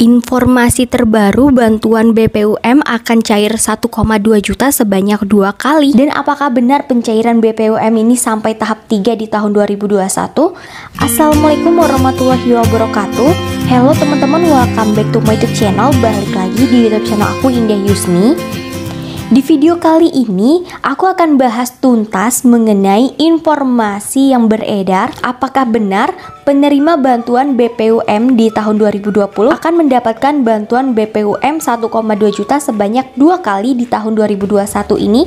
Informasi terbaru, bantuan BPUM akan cair 1,2 juta sebanyak 2 kali. Dan apakah benar pencairan BPUM ini sampai tahap 3 di tahun 2021? Assalamualaikum warahmatullahi wabarakatuh. Halo teman-teman, welcome back to my YouTube channel. Balik lagi di YouTube channel aku, Indah Yusni. Di video kali ini, aku akan bahas tuntas mengenai informasi yang beredar. Apakah benar penerima bantuan BPUM di tahun 2020 akan mendapatkan bantuan BPUM 1,2 juta sebanyak 2 kali di tahun 2021 ini?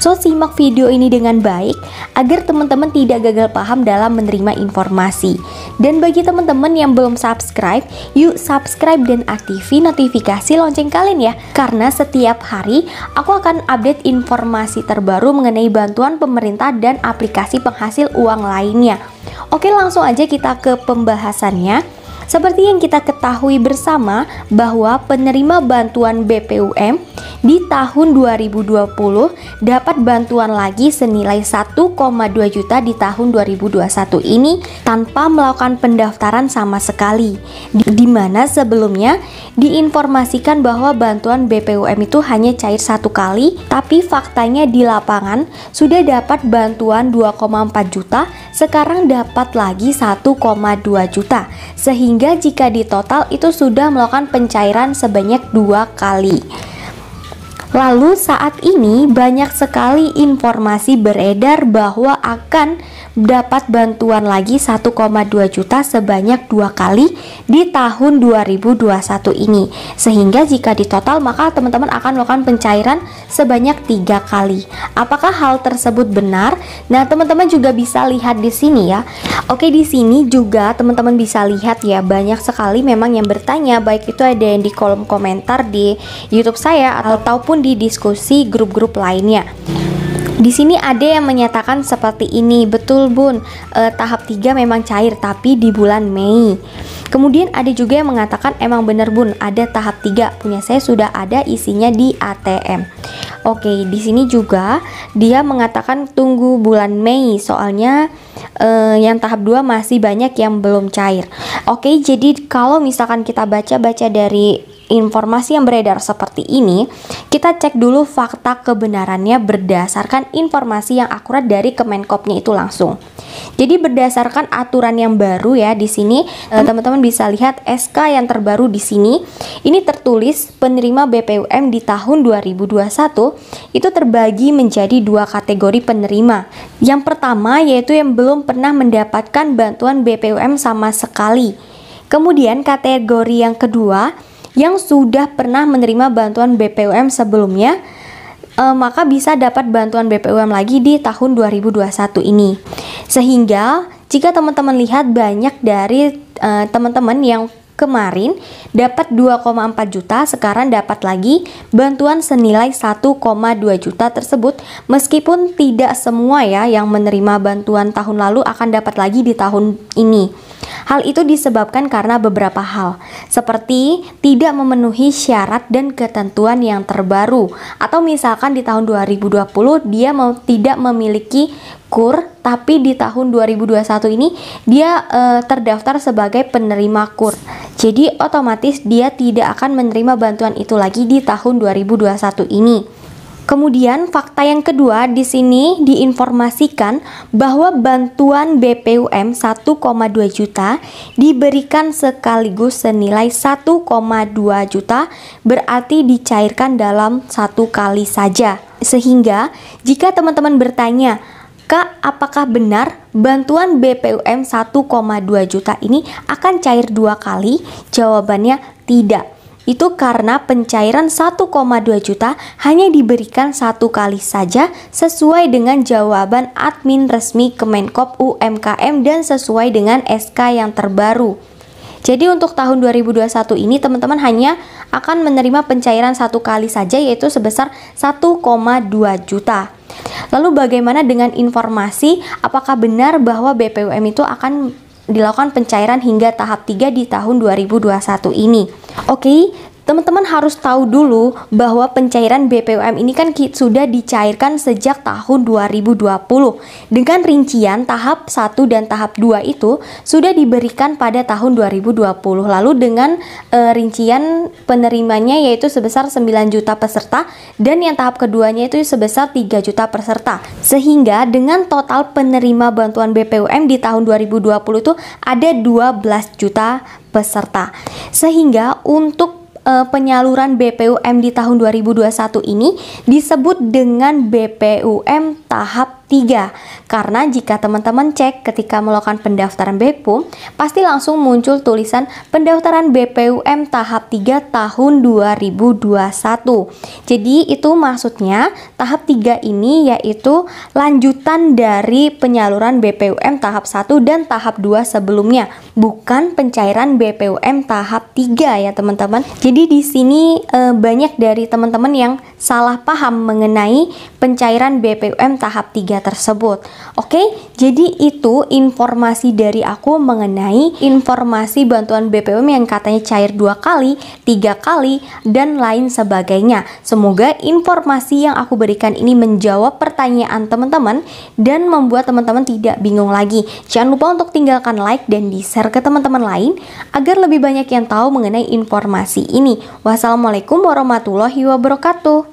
So, simak video ini dengan baik agar teman-teman tidak gagal paham dalam menerima informasi. Dan bagi teman-teman yang belum subscribe, yuk subscribe dan aktifin notifikasi lonceng kalian ya. Karena setiap hari aku akan update informasi terbaru mengenai bantuan pemerintah dan aplikasi penghasil uang lainnya. Oke, langsung aja kita ke pembahasannya. Seperti yang kita ketahui bersama bahwa penerima bantuan BPUM di tahun 2020 dapat bantuan lagi senilai 1,2 juta di tahun 2021 ini tanpa melakukan pendaftaran sama sekali. Di mana sebelumnya diinformasikan bahwa bantuan BPUM itu hanya cair 1 kali, tapi faktanya di lapangan sudah dapat bantuan 2,4 juta, sekarang dapat lagi 1,2 juta. Sehingga jika ditotal itu sudah melakukan pencairan sebanyak 2 kali. Lalu saat ini banyak sekali informasi beredar bahwa akan dapat bantuan lagi 1,2 juta sebanyak 2 kali di tahun 2021 ini. Sehingga jika ditotal maka teman-teman akan melakukan pencairan sebanyak 3 kali. Apakah hal tersebut benar? Nah, teman-teman juga bisa lihat di sini ya. Oke, di sini juga teman-teman bisa lihat ya, banyak sekali memang yang bertanya, baik itu ada yang di kolom komentar di YouTube saya ataupun di diskusi grup-grup lainnya. Di sini ada yang menyatakan seperti ini, betul Bun, tahap 3 memang cair tapi di bulan Mei. Kemudian ada juga yang mengatakan emang bener Bun, ada tahap 3, punya saya sudah ada isinya di ATM. Oke, di sini juga dia mengatakan tunggu bulan Mei, soalnya yang tahap 2 masih banyak yang belum cair. Oke, jadi kalau misalkan kita baca-baca dari informasi yang beredar seperti ini, kita cek dulu fakta kebenarannya berdasarkan informasi yang akurat dari Kemenkopnya itu langsung. Jadi berdasarkan aturan yang baru ya, di sini teman-teman bisa lihat SK yang terbaru di sini. Ini tertulis penerima BPUM di tahun 2021 itu terbagi menjadi 2 kategori penerima. Yang pertama yaitu yang belum pernah mendapatkan bantuan BPUM sama sekali. Kemudian kategori yang kedua yang sudah pernah menerima bantuan BPUM sebelumnya, maka bisa dapat bantuan BPUM lagi di tahun 2021 ini. Sehingga jika teman-teman lihat banyak dari teman-teman yang kemarin dapat 2,4 juta, sekarang dapat lagi bantuan senilai 1,2 juta tersebut, meskipun tidak semua ya yang menerima bantuan tahun lalu akan dapat lagi di tahun ini. Hal itu disebabkan karena beberapa hal, seperti tidak memenuhi syarat dan ketentuan yang terbaru, atau misalkan di tahun 2020 dia tidak memiliki KUR, tapi di tahun 2021 ini dia terdaftar sebagai penerima KUR. Jadi otomatis dia tidak akan menerima bantuan itu lagi di tahun 2021 ini. Kemudian fakta yang kedua di sini diinformasikan bahwa bantuan BPUM 1,2 juta diberikan sekaligus senilai 1,2 juta, berarti dicairkan dalam 1 kali saja. Sehingga jika teman-teman bertanya, Kak, apakah benar bantuan BPUM 1,2 juta ini akan cair 2 kali? Jawabannya tidak. Itu karena pencairan 1,2 juta hanya diberikan 1 kali saja sesuai dengan jawaban admin resmi Kemenkop UMKM dan sesuai dengan SK yang terbaru. Jadi untuk tahun 2021 ini teman-teman hanya akan menerima pencairan 1 kali saja, yaitu sebesar 1,2 juta. Lalu bagaimana dengan informasi apakah benar bahwa BPUM itu akan dilakukan pencairan hingga tahap 3 di tahun 2021 ini? Oke, teman-teman harus tahu dulu bahwa pencairan BPUM ini kan sudah dicairkan sejak tahun 2020 dengan rincian tahap 1 dan tahap 2 itu sudah diberikan pada tahun 2020, lalu dengan rincian penerimanya yaitu sebesar 9 juta peserta dan yang tahap keduanya itu sebesar 3 juta peserta, sehingga dengan total penerima bantuan BPUM di tahun 2020 itu ada 12 juta peserta. Sehingga untuk penyaluran BPUM di tahun 2021 ini disebut dengan BPUM tahap 3, karena jika teman-teman cek ketika melakukan pendaftaran BPUM pasti langsung muncul tulisan pendaftaran BPUM tahap 3 tahun 2021. Jadi itu maksudnya tahap 3 ini yaitu lanjutan dari penyaluran BPUM tahap 1 dan tahap 2 sebelumnya, bukan pencairan BPUM tahap 3 ya teman-teman. Jadi di sini banyak dari teman-teman yang salah paham mengenai pencairan BPUM tahap 3 tersebut. Oke, jadi itu informasi dari aku mengenai informasi bantuan BPUM yang katanya cair 2 kali, 3 kali, dan lain sebagainya. Semoga informasi yang aku berikan ini menjawab pertanyaan teman-teman dan membuat teman-teman tidak bingung lagi. Jangan lupa untuk tinggalkan like dan di-share ke teman-teman lain agar lebih banyak yang tahu mengenai informasi ini. Wassalamualaikum warahmatullahi wabarakatuh.